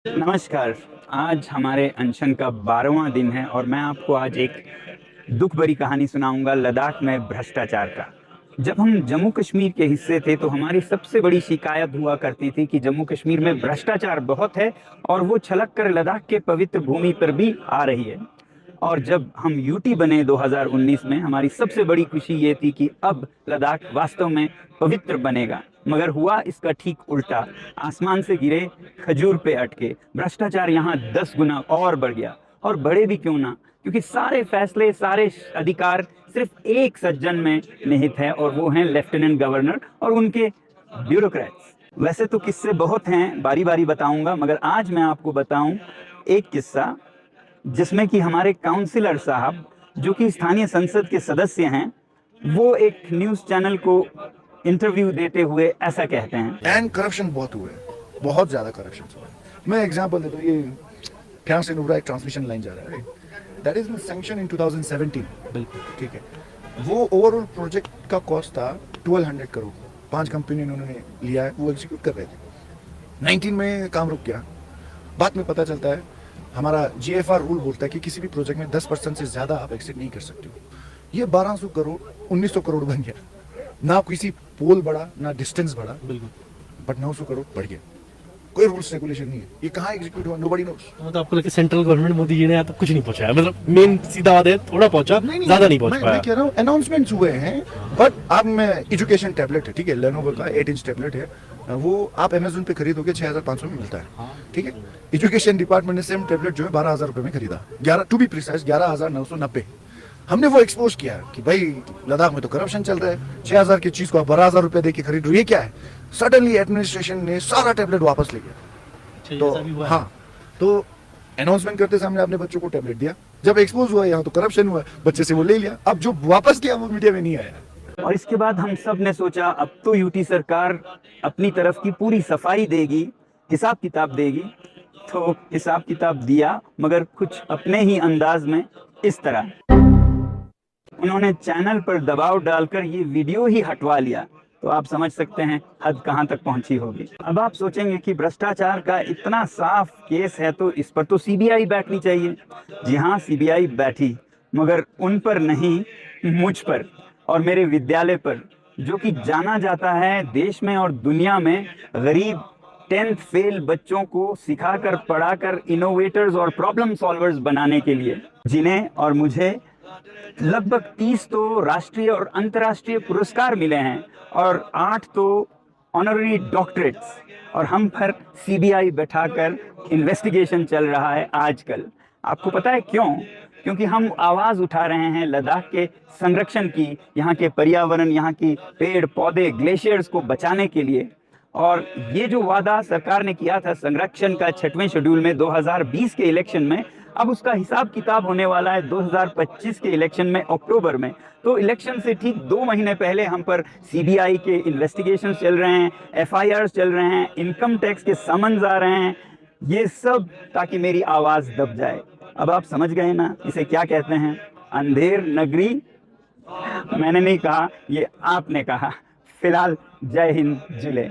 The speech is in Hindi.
नमस्कार। आज हमारे अनशन का 12वां दिन है और मैं आपको आज एक दुख भरी कहानी सुनाऊंगा लद्दाख में भ्रष्टाचार का। जब हम जम्मू कश्मीर के हिस्से थे तो हमारी सबसे बड़ी शिकायत हुआ करती थी कि जम्मू कश्मीर में भ्रष्टाचार बहुत है और वो छलक कर लद्दाख के पवित्र भूमि पर भी आ रही है। और जब हम यूटी बने 2019 में, हमारी सबसे बड़ी खुशी ये थी कि अब लद्दाख वास्तव में पवित्र बनेगा। मगर हुआ इसका ठीक उल्टा। आसमान से गिरे खजूर पे अटके। भ्रष्टाचार यहाँ 10 गुना और बढ़ गया। और बढ़े भी क्यों ना, क्योंकि सारे फैसले, सारे अधिकार सिर्फ एक सज्जन में निहित है और वो हैं लेफ्टिनेंट गवर्नर और उनके ब्यूरोक्रेट्स। वैसे तो किस्से बहुत हैं, बारी बारी बताऊंगा, मगर आज मैं आपको बताऊं एक किस्सा जिसमें कि हमारे काउंसिलर साहब, जो कि स्थानीय संसद के सदस्य हैं, वो एक न्यूज चैनल को इंटरव्यू देते हुए ऐसा कहते हैं। एंड करप्शन बहुत हुआ है, बहुत ज्यादा करप्शन हुआ है। मैं एग्जांपल देता हूँ, ये फ्रांस से नुब्रा एक ट्रांसमिशन लाइन जा रहा है, दैट इज सैंक्शन इन 2017। बिल्कुल ठीक है। वो ओवरऑल प्रोजेक्ट का कॉस्ट था 1200 करोड़। 5 कंपनी उन्होंने लिया है, वो एग्जीक्यूट कर रहे थे। 19 में काम रुक गया। बाद में पता चलता है, हमारा जीएफआर रूल बोलता है कि किसी भी प्रोजेक्ट में 10% से ज्यादा आप एक्सिट नहीं कर सकते हो। ये 1200 करोड़ 1900 करोड़ बन गया। ना किसी पोल बढ़ा, ना डिस्टेंस बढ़ा, बिल्कुल, बट 900 करोड़ बढ़ गया। कोई रूल्स रेगुलेशन नहीं है। ये कहाँ एग्जीक्यूट हुआ, नोबडी नोस। मतलब आपको लगता है सेंट्रल गवर्नमेंट मोदी जी ने यहाँ तक कुछ नहीं पहुंचाया? मतलब मेन सीधा बात है, थोड़ा पहुंचा, ज्यादा नहीं पहुंच पाया। मैं कह रहा हूँ अनाउंसमेंट्स हुए हैं, बट अब मैं एजुकेशन टैबलेट है, ठीक है, लेनोवो का 8 इंच टैबलेट है, वो आप अमेजोन पे खरीदोगे 6500 में मिलता है, ठीक है। एजुकेशन डिपार्टमेंट ने सेम टैबलेट जो है 12,000 रुपए में खरीदा, 11 टू बी प्रिसाइज 11,990। हमने वो एक्सपोज किया कि भाई लद्दाख में तो करप्शन चल रहा है, 6,000 की चीज को आप 12,000 रुपए दे के खरीद रहे हो, ये क्या है। सडनली एडमिनिस्ट्रेशन ने सारा टैबलेट वापस ले गया। तो हाँ, तो अनाउंसमेंट करते सामने आपने बच्चों को टैबलेट दिया, जब एक्सपोज हुआ यहाँ तो करप्शन हुआ, बच्चे से वो ले लिया, अब जो वापस किया वो मीडिया में नहीं आया। और इसके बाद हम सब ने सोचा अब तो यूटी सरकार अपनी तरफ की पूरी सफाई देगी, हिसाब किताब देगी। तो हिसाब किताब दिया, मगर कुछ अपने ही अंदाज में। इस तरह उन्होंने चैनल पर दबाव डालकर ये वीडियो ही हटवा लिया। तो आप समझ सकते हैं हद कहां तक पहुंची होगी। अब आप सोचेंगे कि भ्रष्टाचार का इतना साफ केस है तो इस पर तो सीबीआई बैठनी चाहिए। जी हाँ, सीबीआई बैठी, मगर उन पर नहीं, मुझ पर और मेरे विद्यालय पर, जो कि जाना जाता है देश में और दुनिया में गरीब 10th फेल बच्चों को सिखाकर, पढ़ाकर इनोवेटर्स और प्रॉब्लम सॉल्वर्स बनाने के लिए, जिन्हें और मुझे लगभग 30 तो राष्ट्रीय और अंतर्राष्ट्रीय पुरस्कार मिले हैं और 8 तो ऑनररी डॉक्टरेट्स। और हम पर सीबीआई बैठाकर इन्वेस्टिगेशन चल रहा है आजकल। आपको पता है क्यों? क्योंकि हम आवाज उठा रहे हैं लद्दाख के संरक्षण की, यहाँ के पर्यावरण, यहाँ की पेड़ पौधे, ग्लेशियर्स को बचाने के लिए। और ये जो वादा सरकार ने किया था संरक्षण का 6वें शेड्यूल में 2020 के इलेक्शन में, अब उसका हिसाब किताब होने वाला है 2025 के इलेक्शन में, अक्टूबर में। तो इलेक्शन से ठीक 2 महीने पहले हम पर सीबीआई के इन्वेस्टिगेशन चल रहे हैं, एफआईआर चल रहे हैं, इनकम टैक्स के समन्स आ रहे हैं। ये सब ताकि मेरी आवाज दब जाए। अब आप समझ गए ना इसे क्या कहते हैं? अंधेर नगरी। मैंने नहीं कहा, ये आपने कहा। फिलहाल जय हिंद, जुले।